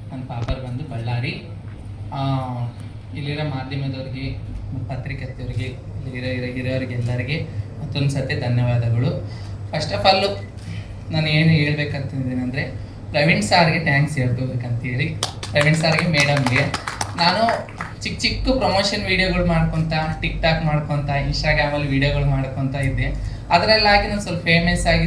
ನನ್ನ ಪಾಪರ್ ಬಂದು ಬಳ್ಳಾರಿ. ಇಲ್ಲಿರೋ ಮಾಧ್ಯಮದವ್ರಿಗೆ, ಪತ್ರಿಕೆಯವ್ರಿಗೆ, ಹಿರಿಯವ್ರಿಗೆ ಎಲ್ಲರಿಗೆ ಮತ್ತೊಂದು ಸತಿ ಧನ್ಯವಾದಗಳು. ಫಸ್ಟ್ ಆಫ್ ಆಲ್ ನಾನು ಏನು ಹೇಳ್ಬೇಕಂತಿದ್ದೀನಿ ಅಂದರೆ, ಪ್ರವೀಣ್ ಸಾರ್ಗೆ ಥ್ಯಾಂಕ್ಸ್ ಹೇಳ್ಕೋಬೇಕಂತೇಳಿ. ಪ್ರವೀಣ್ ಸಾರ್ಗೆ, ಮೇಡಮ್ಗೆ. ನಾನು ಚಿಕ್ಕ ಪ್ರಮೋಷನ್ ವೀಡಿಯೋಗಳು ಮಾಡ್ಕೊತ, ಟಿಕ್ ಟಾಕ್ ಮಾಡ್ಕೊತ, ಇನ್ಸ್ಟಾಗ್ರಾಮಲ್ಲಿ ವೀಡಿಯೋಗಳು ಮಾಡ್ಕೊತ ಇದ್ದೆ. ಅದರಲ್ಲಾಗಿ ನಾನು ಸ್ವಲ್ಪ ಫೇಮಸ್ ಆಗಿ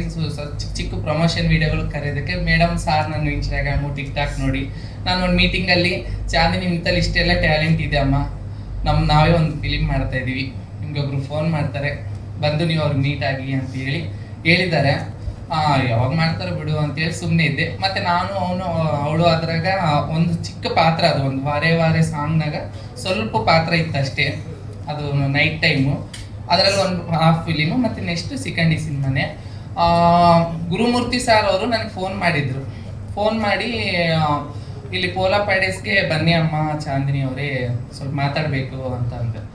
ಚಿಕ್ಕ ಪ್ರಮೋಷನ್ ವೀಡಿಯೋಗಳು ಕರೆಯೋದಕ್ಕೆ ಮೇಡಮ್ ಸಾರ್ ನಾನು ಇನ್ಸ್ಟಾಗ್ರಾಮು ಟಿಕ್ ಟಾಕ್ ನೋಡಿ ನಾನು ಒಂದು ಮೀಟಿಂಗಲ್ಲಿ, ಚಾಂದಿನಿ ನಿಂತಲ್ಲಿ ಇಷ್ಟೆಲ್ಲ ಟ್ಯಾಲೆಂಟ್ ಇದೆ ಅಮ್ಮ, ನಾವೇ ಒಂದು ಫಿಲಿಮ್ ಮಾಡ್ತಾ ಇದ್ದೀವಿ, ನಿಮ್ಗೊಬ್ರು ಫೋನ್ ಮಾಡ್ತಾರೆ, ಬಂದು ನೀವು ಅವ್ರಿಗೆ ಮೀಟ್ ಆಗಿ ಅಂತ ಹೇಳಿದ್ದಾರೆ. ಯಾವಾಗ ಮಾಡ್ತಾರೆ ಬಿಡು ಅಂತೇಳಿ ಸುಮ್ಮನೆ ಇದ್ದೆ. ಮತ್ತು ನಾನು ಅವಳು ಅದ್ರಾಗ ಒಂದು ಚಿಕ್ಕ ಪಾತ್ರ, ಅದು ಒಂದು ವಾರೇ ಸಾಂಗ್ನಾಗ ಸ್ವಲ್ಪ ಪಾತ್ರ ಇತ್ತು ಅಷ್ಟೇ. ಅದು ನೈಟ್ ಟೈಮು, ಅದರಲ್ಲಿ ಒಂದು ಹಾಫ್ ಫಿಲಿಮು. ಮತ್ತು ನೆಕ್ಸ್ಟ್ ಸೆಕೆಂಡ್ ಸಿನಿಮಾನೇ. ಗುರುಮೂರ್ತಿ ಸಾರ್ ಅವರು ನನಗೆ ಫೋನ್ ಮಾಡಿ ಇಲ್ಲಿ ಪೋಲಾ ಪ್ಯಾಲೇಸ್ಗೆ ಬನ್ನಿ ಅಮ್ಮ ಚಾಂದಿನಿ ಅವರೇ, ಸ್ವಲ್ಪ ಮಾತಾಡಬೇಕು ಅಂತ ಅಂದರು.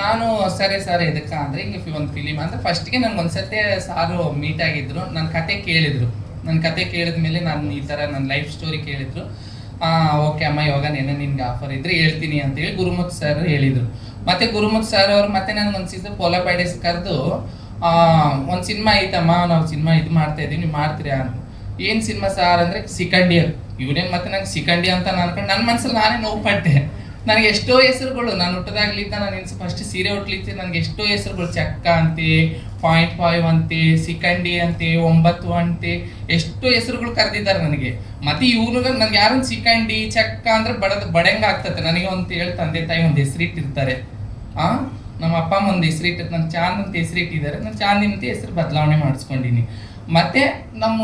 ನಾನು ಸರಿ ಸರ್ ಎದಕ್ಕೆ ಅಂದರೆ, ಹಿಂಗೆ ಒಂದು ಫಿಲಿಮ್ ಅಂದರೆ ಫಸ್ಟ್ಗೆ ನನಗೆ ಒಂದ್ಸತಿ ಸಾರು ಮೀಟ್ ಆಗಿದ್ರು. ನನ್ನ ಕತೆ ಕೇಳಿದ ಮೇಲೆ ನಾನು ಈ ಥರ ನನ್ನ ಲೈಫ್ ಸ್ಟೋರಿ ಕೇಳಿದ್ರು. ಓಕೆ ಅಮ್ಮ, ಇವಾಗ ನಿನ್ಗೆ ಆಫರ್ ಇದ್ರೆ ಹೇಳ್ತೀನಿ ಅಂತೇಳಿ ಗುರುಮೂರ್ತಿ ಸರ್ ಹೇಳಿದರು. ಮತ್ತು ಗುರುಮೂರ್ತಿ ಸರ್ ಅವರು ಮತ್ತೆ ನನಗೆ ಒಂದು ಸೀಸನ್ ಪೋಲಾ ಪ್ಯಾಲೇಸ್ ಕರೆದು, ಒಂದು ಸಿನಿಮಾ ಐತಮ್ಮ, ನಾವು ಸಿನಿಮಾ ಇದು ಮಾಡ್ತಾ ಇದ್ದೀವಿ, ನೀವು ಮಾಡ್ತೀರಾ ಅಂತ. ಏನು ಸಿನಿಮಾ ಸಾರ್ ಅಂದರೆ ಸಿಕಂಡಿ. ಇವನೇ ಮತ್ತೆ ನಂಗೆ ಸಿಕಂಡಿ ಅಂತ ಅನ್ಕೊಂಡು ನನ್ನ ಮನಸ್ಸಲ್ಲಿ ನಾನೇ ನೋವು ಪಟ್ಟೆ. ನನಗೆ ಎಷ್ಟೋ ಹೆಸರುಗಳು, ನಾನು ಹುಟ್ಟದಾಗ್ಲಿದ್ದ ನಾನು ಫಸ್ಟ್ ಸೀರೆ ಹುಟ್ಲಿಕ್ಕೆ ನನಗೆ ಎಷ್ಟೋ ಹೆಸರುಗಳು, ಚಕ್ಕ ಅಂತೆ, 0.5 ಅಂತೆ, ಸಿಕಂಡಿ ಅಂತೆ, 9 ಅಂತೆ, ಎಷ್ಟೋ ಹೆಸರುಗಳು ಕರೆದಿದ್ದಾರೆ ನನಗೆ. ಮತ್ತೆ ಇವ್ರಿಗೆ ನನಗೆ ಯಾರೊಂದು ಸಿಕಂಡಿ ಚಕ್ಕ ಅಂದ್ರೆ ಬಡಂಗ ಆಗ್ತದೆ ನನಗೆ ಅಂತ ಹೇಳಿ ತಂದೆ ತಾಯಿ ಒಂದು ಹೆಸರಿಟ್ಟಿರ್ತಾರೆ. ನಮ್ಮ ಅಪ್ಪ ಅಮ್ಮ ಒಂದು ಹೆಸರಿಟ್ಟಿರ್ತಾರೆ, ನನ್ನ ಚಾಂದ್ ಅಂತ ಹೆಸರಿಟ್ಟಿದ್ದಾರೆ, ನಾನು ಚಾಂದಿನ ಅಂತ ಹೆಸರು ಬದಲಾವಣೆ ಮಾಡಿಸ್ಕೊಂಡಿನಿ. ಮತ್ತು ನಮ್ಮ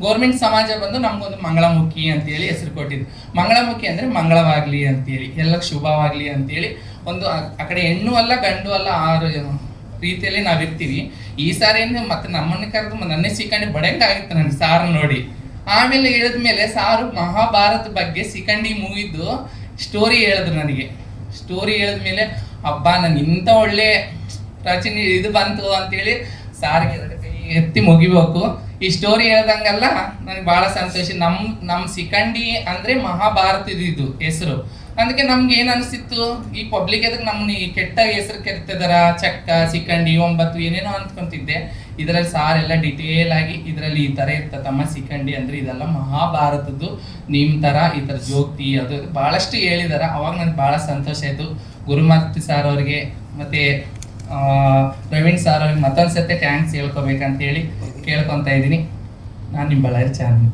ಗೌರ್ಮೆಂಟ್ ಸಮಾಜ ಬಂದು ನಮಗೊಂದು ಮಂಗಳಮುಖಿ ಅಂತೇಳಿ ಹೆಸರು ಕೊಟ್ಟಿದ್ದು. ಮಂಗಳಮುಖಿ ಅಂದರೆ ಮಂಗಳವಾಗಲಿ ಅಂತೇಳಿ, ಎಲ್ಲ ಶುಭವಾಗಲಿ ಅಂತೇಳಿ. ಒಂದು ಆ ಕಡೆ ಹೆಣ್ಣು ಅಲ್ಲ ಗಂಡು ಅಲ್ಲ, 6 ರೀತಿಯಲ್ಲಿ ನಾವಿರ್ತೀವಿ. ಈ ಸಾರಿ ಏನು ಮತ್ತೆ ನಮ್ಮನ್ನು ಕರೆದು ನನ್ನೇ ಸಿಕ್ಕಂಡು ಬಡಂಗಾಗಿತ್ತು ನನಗೆ ಸಾರು ನೋಡಿ. ಆಮೇಲೆ ಹೇಳಿದ್ಮೇಲೆ ಸಾರು ಮಹಾಭಾರತ ಬಗ್ಗೆ ಸಿಕಂಡಿ ಮೂವಿದ್ದು ಸ್ಟೋರಿ ಹೇಳಿದ್ರು ನನಗೆ. ಸ್ಟೋರಿ ಹೇಳಿದ್ಮೇಲೆ ಹಬ್ಬ, ನಾನು ಇಂಥ ಒಳ್ಳೆ ಪ್ರಾಚೀನ ಇದು ಬಂತು ಅಂತೇಳಿ ಸಾರಿಗೆ ಎತ್ತಿ ಮುಗಿಬೇಕು. ಈ ಸ್ಟೋರಿ ಹೇಳ್ದಂಗೆಲ್ಲ ನನಗೆ ಭಾಳ ಸಂತೋಷ. ನಮ್ಮ ಸಿಕಂಡಿ ಅಂದರೆ ಮಹಾಭಾರತದಿದ್ದು ಹೆಸರು. ಅದಕ್ಕೆ ನಮ್ಗೆ ಏನು ಅನಿಸ್ತಿತ್ತು, ಈ ಪಬ್ಲಿಕ್ ಅದಕ್ಕೆ ನಮ್ಮನ್ನ ಈ ಕೆಟ್ಟ ಹೆಸರು ಕೆತ್ತಿದಾರ, ಚಕ್ಕ, ಸಿಕಂಡಿ, 9 ಏನೇನೋ ಅಂದ್ಕೊಂತಿದ್ದೆ. ಇದರಲ್ಲಿ ಸಾರೆಲ್ಲ ಡಿಟೇಲ್ ಆಗಿ ಇದರಲ್ಲಿ ಈ ಥರ ಇರ್ತದಮ್ಮ, ಸಿಕಂಡಿ ಅಂದರೆ ಇದೆಲ್ಲ ಮಹಾಭಾರತದ್ದು, ನಿಮ್ಮ ಥರ ಈ ಥರ ಜೋಕ್ತಿ ಅದು ಭಾಳಷ್ಟು ಹೇಳಿದಾರೆ. ಅವಾಗ ನನಗೆ ಭಾಳ ಸಂತೋಷ ಆಯಿತು. ಗುರುಮೂರ್ತಿ ಸಾರ್ ಅವ್ರಿಗೆ ಮತ್ತು ಪ್ರವೀಣ್ ಸಾರ್ ಅವ್ರಿಗೆ ಮತ್ತೊಂದು ಸತಿ ಥ್ಯಾಂಕ್ಸ್ ಹೇಳ್ಕೊಬೇಕಂತೇಳಿ ಕೇಳ್ಕೊತಾ ಇದ್ದೀನಿ. ನಾನು ನಿಮ್ಮ ಬಳ್ಳಾರಿ ಚಾಂದಿನಿ.